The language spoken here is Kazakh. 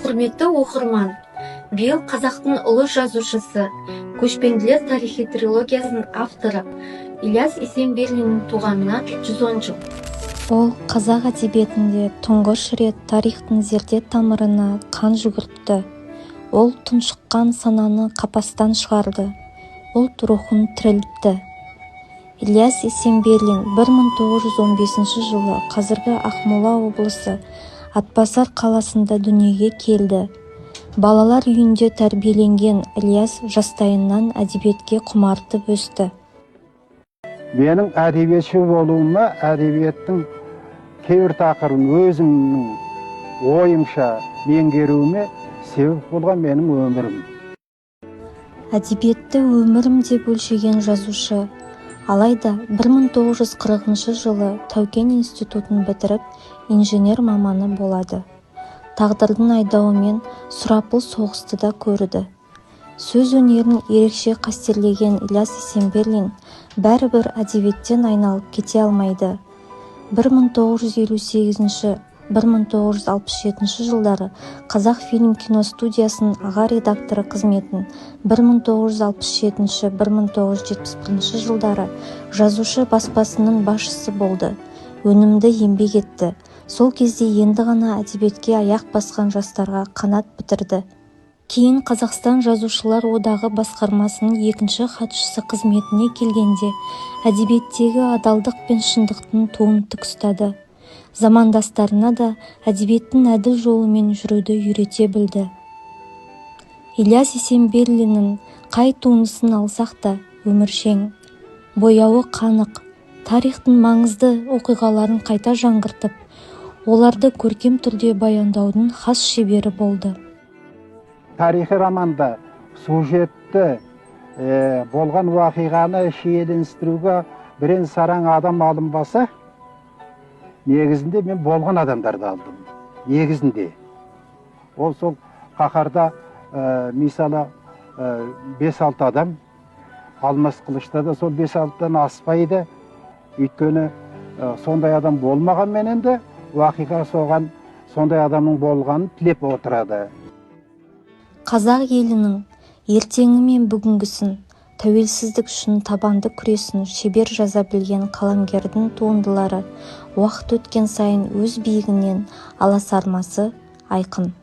Құрметті оқырман, биыл қазақтың ұлы жазушысы, көшпенділер тарихи трилогиясының авторы Ілияс Есенберлиннің туғанына 110 жыл. Ол қазақ әдебиетінде тұңғыш рет тарихтың зерде тамырына қан жүгіртті. Ол тұншыққан сананы қапастан шығарды. Ұлт рухын тірілтті. Ілияс Есенберлин 1915 жылы қазіргі Ақмола облысы Атбасар қаласында дүниеге келді. Балалар үйінде тәрбиеленген Ілияс жастайынан әдебиетке құмартып өсті. Менің әдебиетші болуыма әдебиеттің кейбір тақырыбын өзімнің ойымша меңгеруіме себеп болған менің өмірім. Әдебиетті өмірім деп өлшеген жазушы, алайда 1940 жылы Тәукен институтын бітіріп, инженер маманы болады. Тағдырдың айдауымен сұрапыл соғысты да көрді. Сөз өнерін ерекше қастерлеген Ілияс Есенберлин бәрібір әдебиеттен айналып кете алмайды. 1958-1967 жылдары Қазақфильм киностудиясының аға редакторы қызметін, 1967-1971 жылдары жазушы баспасының басшысы болды. Өнімді еңбек етті. Сол кезде енді ғана әдебиетке аяқ басқан жастарға қанат бітірді. Кейін Қазақстан Жазушылар одағы басқармасының екінші хатшысы қызметіне келгенде әдебиеттегі адалдық пен шындықтың туын тік ұстады. Замандастарына да әдебиеттің әділ жолымен жүруді үйрете білді. Ілияс Есенберлиннің қай туындысын алсақ та өміршең, бояуы қанық, тарихтың маңызды оқиғаларын қайта жаңғыртып, оларды көркем түрде баяндаудың хас шебері болды. Тарихи романда сюжетті болған уақиғаны шиеленістіруге бірен сараң адам алынбаса, негізінде мен болған адамдарды алдым. Негізінде. Ол сол қаһарда мысалы 5-6 адам, Алмас Қылышта да сол 5-6-дан аспайды. Өйткені сондай адам болмаған менен де уақиға соған сондай адамның болғанын тілеп отырады. Қазақ елінің ертеңі мен бүгінгісін, тәуелсіздік үшін табанды күресін шебер жаза білген қаламгердің туындылары уақыт өткен сайын өз биігінен аласармасы айқын.